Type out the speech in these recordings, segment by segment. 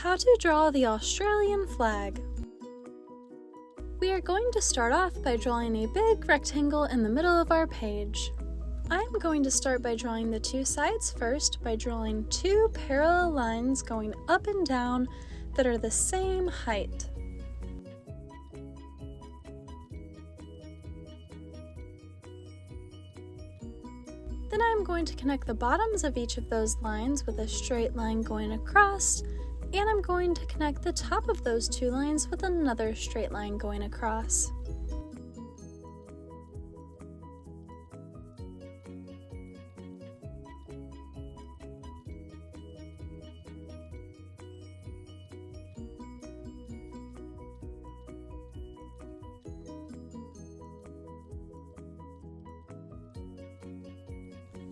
How to draw the Australian flag. We are going to start off by drawing a big rectangle in the middle of our page. I am going to start by drawing the two sides first by drawing two parallel lines going up and down that are the same height. Then I'm going to connect the bottoms of each of those lines with a straight line going across, and I'm going to connect the top of those two lines with another straight line going across.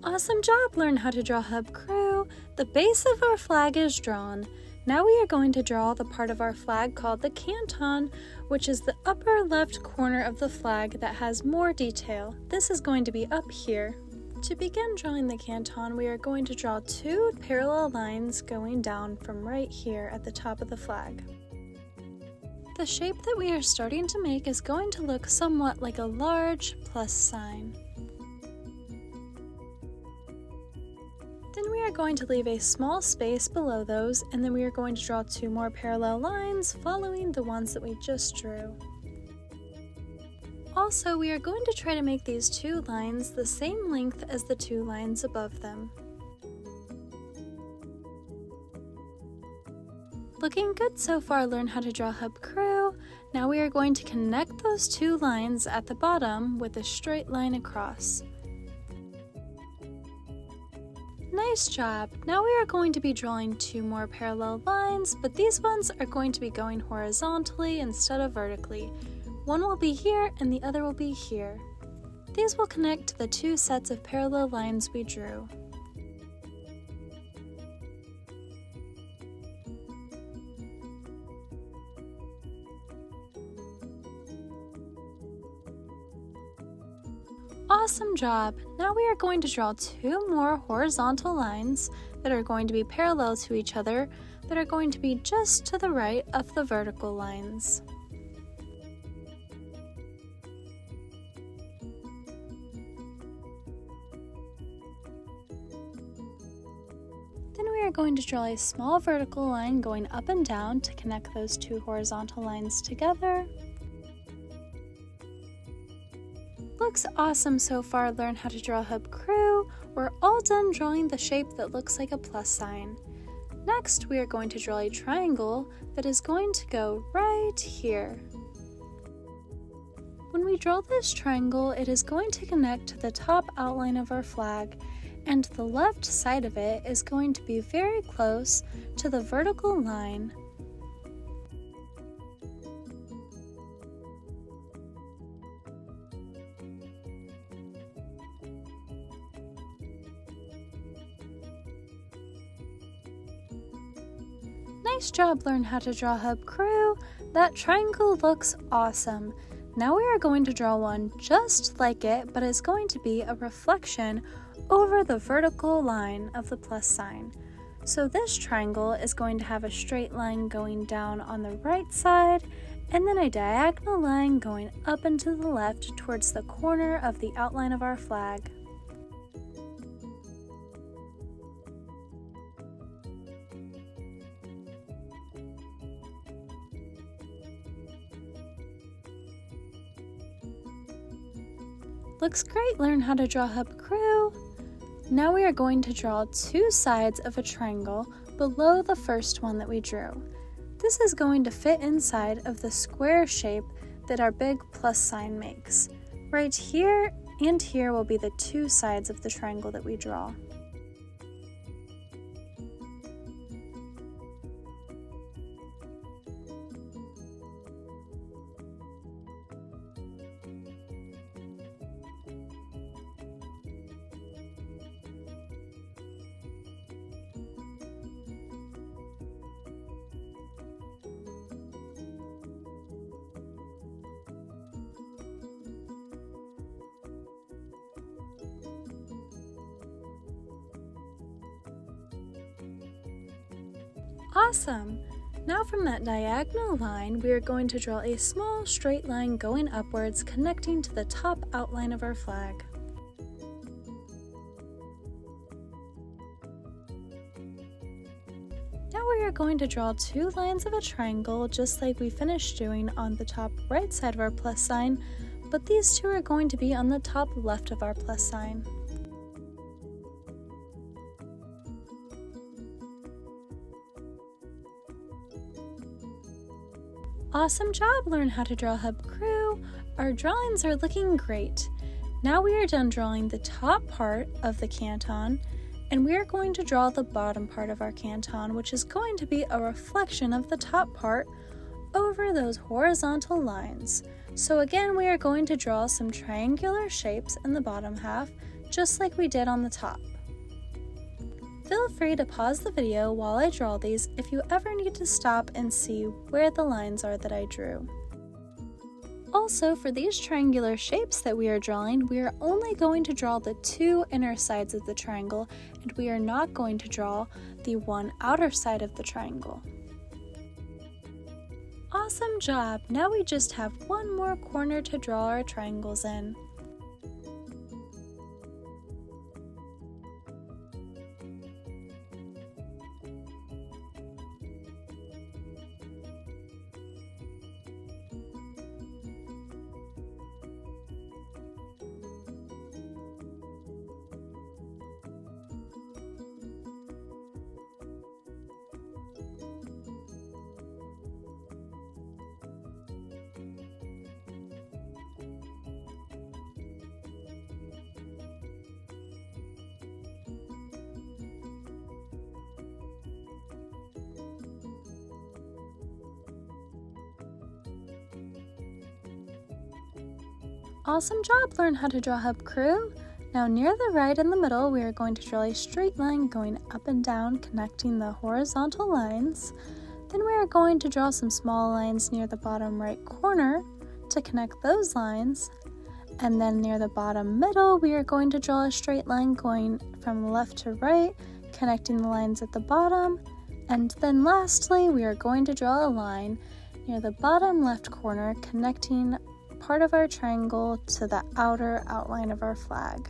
Awesome job! Learn how to draw hub crew. The base of our flag is drawn. Now we are going to draw the part of our flag called the canton, which is the upper left corner of the flag that has more detail. This is going to be up here. To begin drawing the canton, we are going to draw two parallel lines going down from right here at the top of the flag. The shape that we are starting to make is going to look somewhat like a large plus sign. Then we are going to leave a small space below those, and then we are going to draw two more parallel lines following the ones that we just drew. Also, we are going to try to make these two lines the same length as the two lines above them. Looking good so far. Learn how to draw hub crew. Now we are going to connect those two lines at the bottom with a straight line across. Nice job! Now we are going to be drawing two more parallel lines, but these ones are going to be going horizontally instead of vertically. One will be here and the other will be here. These will connect to the two sets of parallel lines we drew. Awesome job! Now we are going to draw two more horizontal lines that are going to be parallel to each other that are going to be just to the right of the vertical lines. Then we are going to draw a small vertical line going up and down to connect those two horizontal lines together. Looks awesome so far. Learn how to draw hub crew. We're all done drawing the shape that looks like a plus sign. Next, we are going to draw a triangle that is going to go right here. When we draw this triangle, it is going to connect to the top outline of our flag, and the left side of it is going to be very close to the vertical line. Nice job! Learn how to draw hub crew. That triangle looks awesome. Now we are going to draw one just like it, but it's going to be a reflection over the vertical line of the plus sign. So this triangle is going to have a straight line going down on the right side, and then a diagonal line going up and to the left towards the corner of the outline of our flag. Looks great! Learn how to draw hub crew. Now we are going to draw two sides of a triangle below the first one that we drew. This is going to fit inside of the square shape that our big plus sign makes. Right here and here will be the two sides of the triangle that we draw. Awesome! Now from that diagonal line, we are going to draw a small straight line going upwards, connecting to the top outline of our flag. Now we are going to draw two lines of a triangle just like we finished doing on the top right side of our plus sign, but these two are going to be on the top left of our plus sign. Awesome job! Learn how to draw hub crew. Our drawings are looking great. Now we are done drawing the top part of the canton, and we are going to draw the bottom part of our canton, which is going to be a reflection of the top part over those horizontal lines. So again, we are going to draw some triangular shapes in the bottom half, just like we did on the top. Feel free to pause the video while I draw these if you ever need to stop and see where the lines are that I drew. Also, for these triangular shapes that we are drawing, we are only going to draw the two inner sides of the triangle, and we are not going to draw the one outer side of the triangle. Awesome job! Now we just have one more corner to draw our triangles in. Awesome job! Learn how to draw hub crew. Now near the right in the middle, we are going to draw a straight line going up and down, connecting the horizontal lines. Then we are going to draw some small lines near the bottom right corner to connect those lines. And then near the bottom middle, we are going to draw a straight line going from left to right, connecting the lines at the bottom. And then lastly, we are going to draw a line near the bottom left corner, connecting part of our triangle to the outer outline of our flag.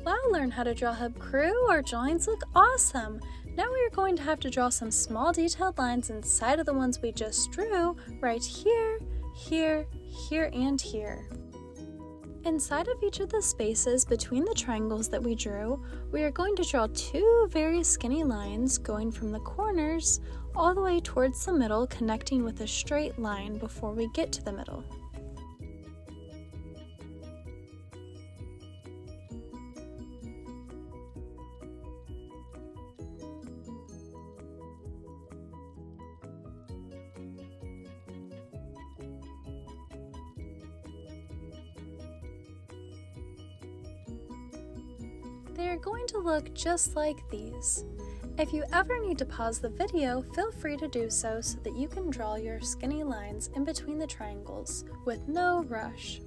Wow, learn how to draw hub crew. Our drawings look awesome. Now we are going to have to draw some small detailed lines inside of the ones we just drew, right here, here, here, and here. Inside of each of the spaces between the triangles that we drew, we are going to draw two very skinny lines going from the corners all the way towards the middle, connecting with a straight line before we get to the middle. They are going to look just like these. If you ever need to pause the video, feel free to do so that you can draw your skinny lines in between the triangles with no rush.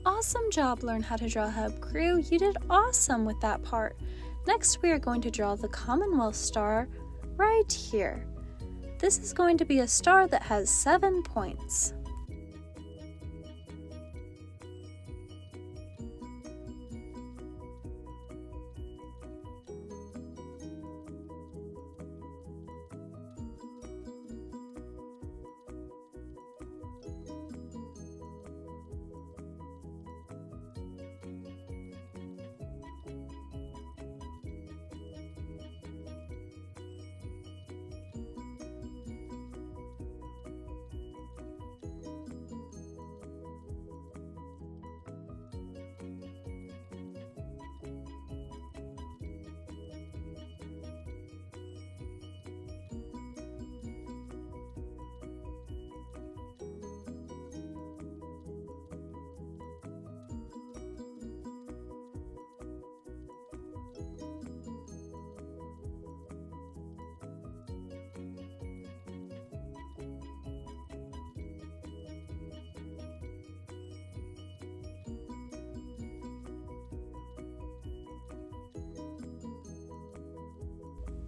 Awesome job, Learn How to Draw Hub Crew. You did awesome with that part. Next, we are going to draw the Commonwealth Star right here. This is going to be a star that has 7 points.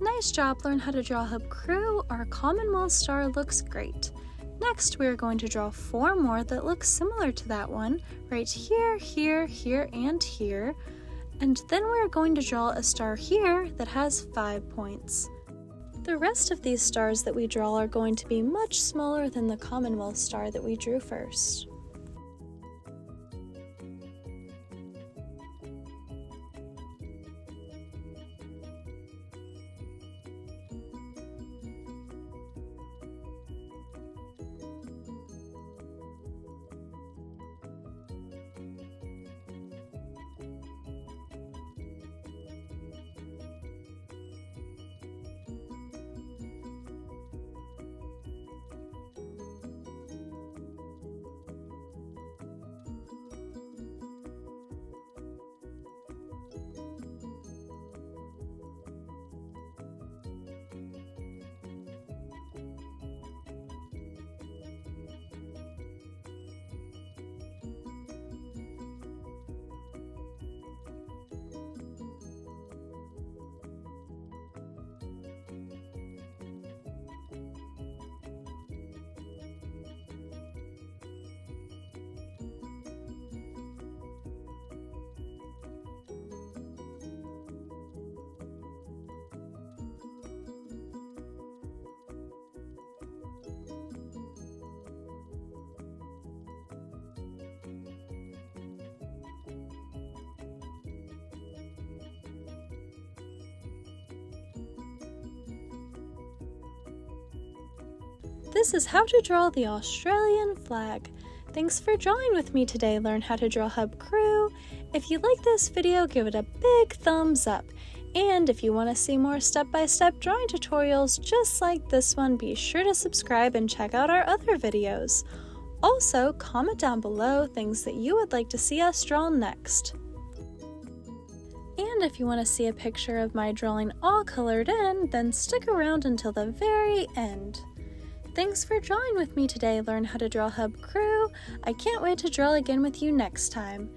Nice job, Learn How to Draw Hub Crew. Our Commonwealth Star looks great. Next, we're going to draw 4 more that look similar to that one, right here, here, here, and here. And then we're going to draw a star here that has 5 points. The rest of these stars that we draw are going to be much smaller than the Commonwealth Star that we drew first. This is how to draw the Australian flag. Thanks for drawing with me today, Learn How to Draw Hub Crew. If you like this video, give it a big thumbs up. And if you want to see more step-by-step drawing tutorials just like this one, be sure to subscribe and check out our other videos. Also, comment down below things that you would like to see us draw next. And if you want to see a picture of my drawing all colored in, then stick around until the very end. Thanks for drawing with me today, Learn How to Draw Hub Crew. I can't wait to draw again with you next time.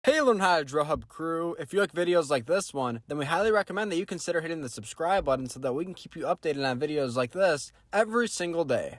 Hey, Learn How to Draw Hub Crew. If you like videos like this one, then we highly recommend that you consider hitting the subscribe button so that we can keep you updated on videos like this every single day.